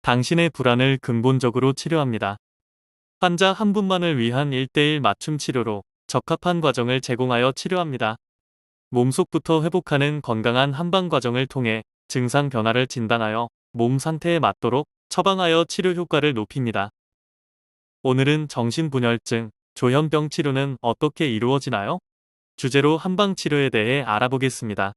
당신의 불안을 근본적으로 치료합니다. 환자 한 분만을 위한 1:1 맞춤 치료로 적합한 과정을 제공하여 치료합니다. 몸속부터 회복하는 건강한 한방 과정을 통해 증상 변화를 진단하여 몸 상태에 맞도록 처방하여 치료 효과를 높입니다. 오늘은 정신분열증, 조현병 치료는 어떻게 이루어지나요? 주제로 한방 치료에 대해 알아보겠습니다.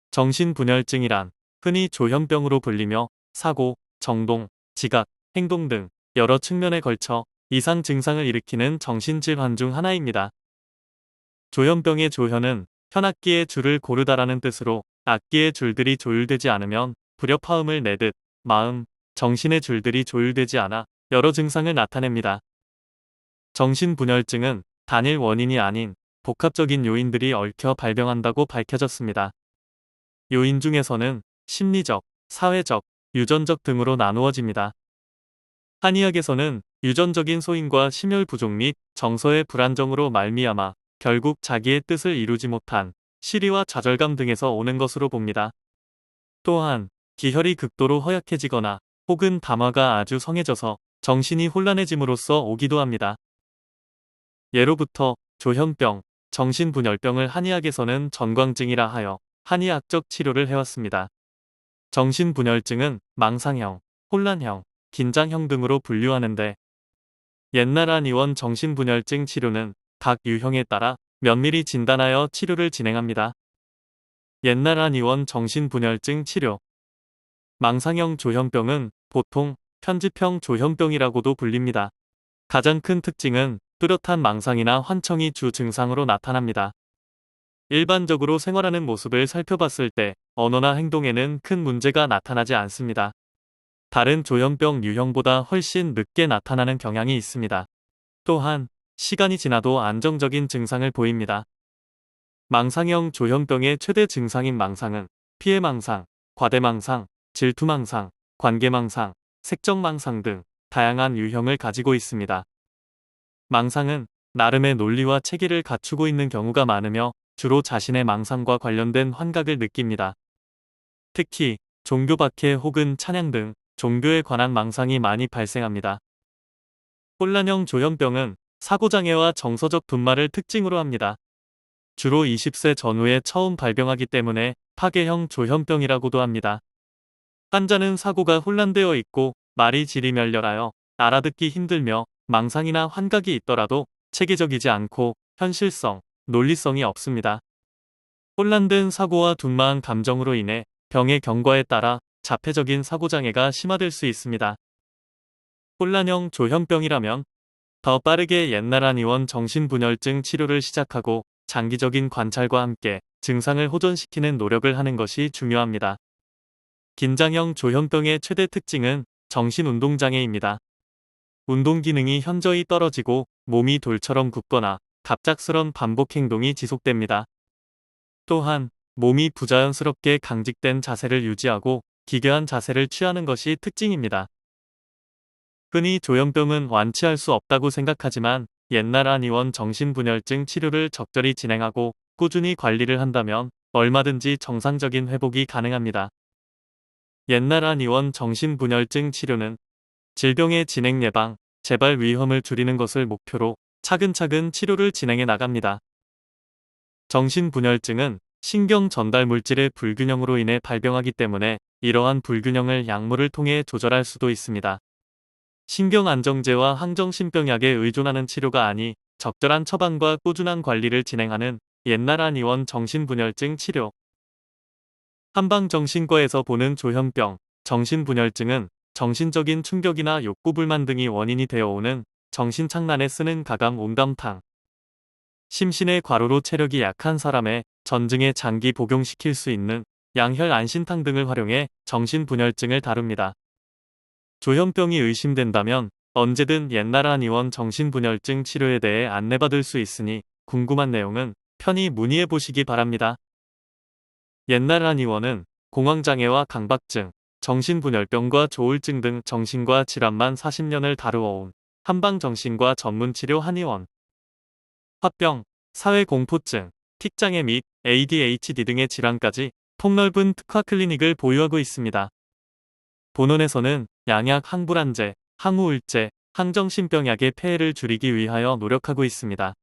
정신분열증이란 흔히 조현병으로 불리며 사고, 정동, 지각, 행동 등 여러 측면에 걸쳐 이상 증상을 일으키는 정신질환 중 하나입니다. 조현병의 조현은 현악기의 줄을 고르다라는 뜻으로 악기의 줄들이 조율되지 않으면 불협화음을 내듯 마음, 정신의 줄들이 조율되지 않아 여러 증상을 나타냅니다. 정신분열증은 단일 원인이 아닌 복합적인 요인들이 얽혀 발병한다고 밝혀졌습니다. 요인 중에서는 심리적, 사회적, 유전적 등으로 나누어집니다. 한의학에서는 유전적인 소인과 심혈 부족 및 정서의 불안정으로 말미암아 결국 자기의 뜻을 이루지 못한 시리와 좌절감 등에서 오는 것으로 봅니다. 또한 기혈이 극도로 허약해지거나 혹은 담화가 아주 성해져서 정신이 혼란해짐으로써 오기도 합니다. 예로부터 조현병, 정신분열병을 한의학에서는 전광증이라 하여 한의학적 치료를 해왔습니다. 정신분열증은 망상형, 혼란형, 긴장형 등으로 분류하는데 옛날 한의원 정신분열증 치료는 각 유형에 따라 면밀히 진단하여 치료를 진행합니다. 옛날 한의원 정신분열증 치료 망상형 조현병은 보통 편집형 조현병이라고도 불립니다. 가장 큰 특징은 뚜렷한 망상이나 환청이 주 증상으로 나타납니다. 일반적으로 생활하는 모습을 살펴봤을 때 언어나 행동에는 큰 문제가 나타나지 않습니다. 다른 조현병 유형보다 훨씬 늦게 나타나는 경향이 있습니다. 또한 시간이 지나도 안정적인 증상을 보입니다. 망상형 조현병의 최대 증상인 망상은 피해망상, 과대망상, 질투망상, 관계망상, 색적망상 등 다양한 유형을 가지고 있습니다. 망상은 나름의 논리와 체계를 갖추고 있는 경우가 많으며 주로 자신의 망상과 관련된 환각을 느낍니다. 특히 종교 박해 혹은 찬양 등 종교에 관한 망상이 많이 발생합니다. 혼란형 조현병은 사고장애와 정서적 분마를 특징으로 합니다. 주로 20세 전후에 처음 발병하기 때문에 파괴형 조현병이라고도 합니다. 환자는 사고가 혼란되어 있고 말이 질이 멸렬하여 알아듣기 힘들며 망상이나 환각이 있더라도 체계적이지 않고 현실성, 논리성이 없습니다. 혼란된 사고와 둔마한 감정으로 인해 병의 경과에 따라 자폐적인 사고장애가 심화될 수 있습니다. 혼란형 조현병이라면 더 빠르게 옛날 한의원 정신분열증 치료를 시작하고 장기적인 관찰과 함께 증상을 호전시키는 노력을 하는 것이 중요합니다. 긴장형 조현병의 최대 특징은 정신운동장애입니다. 운동 기능이 현저히 떨어지고 몸이 돌처럼 굽거나 갑작스런 반복 행동이 지속됩니다. 또한 몸이 부자연스럽게 강직된 자세를 유지하고 기괴한 자세를 취하는 것이 특징입니다. 흔히 조현병은 완치할 수 없다고 생각하지만 옛날 한의원 정신분열증 치료를 적절히 진행하고 꾸준히 관리를 한다면 얼마든지 정상적인 회복이 가능합니다. 옛날 한의원 정신분열증 치료는 질병의 진행 예방, 재발 위험을 줄이는 것을 목표로 차근차근 치료를 진행해 나갑니다. 정신분열증은 신경 전달 물질의 불균형으로 인해 발병하기 때문에 이러한 불균형을 약물을 통해 조절할 수도 있습니다. 신경안정제와 항정신병약에 의존하는 치료가 아니 적절한 처방과 꾸준한 관리를 진행하는 옛날 한의원 정신분열증 치료. 한방정신과에서 보는 조현병, 정신분열증은 정신적인 충격이나 욕구불만 등이 원인이 되어오는 정신착란에 쓰는 가감 옹담탕. 심신의 과로로 체력이 약한 사람의 전증에 장기 복용시킬 수 있는 양혈 안신탕 등을 활용해 정신분열증을 다룹니다. 조현병이 의심된다면 언제든 옛날 한의원 정신분열증 치료에 대해 안내받을 수 있으니 궁금한 내용은 편히 문의해 보시기 바랍니다. 옛날 한의원은 공황장애와 강박증, 정신분열병과 조울증 등 정신과 질환만 40년을 다루어온 한방정신과 전문치료 한의원. 화병, 사회공포증, 틱장애 및 ADHD 등의 질환까지 폭넓은 특화 클리닉을 보유하고 있습니다. 본원에서는 양약 항불안제, 항우울제, 항정신병약의 폐해를 줄이기 위하여 노력하고 있습니다.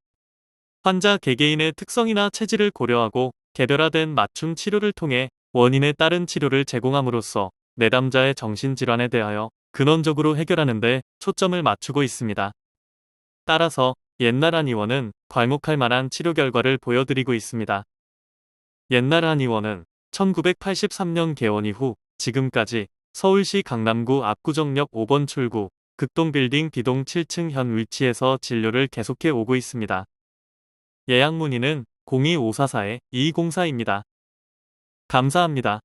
환자 개개인의 특성이나 체질을 고려하고 개별화된 맞춤 치료를 통해 원인에 따른 치료를 제공함으로써 내담자의 정신질환에 대하여 근원적으로 해결하는 데 초점을 맞추고 있습니다. 따라서 옛날 한의원은 괄목할 만한 치료 결과를 보여드리고 있습니다. 옛날 한의원은 1983년 개원 이후 지금까지 서울시 강남구 압구정역 5번 출구 극동빌딩 B동 7층 현 위치에서 진료를 계속해 오고 있습니다. 예약 문의는 02544-2204입니다. 감사합니다.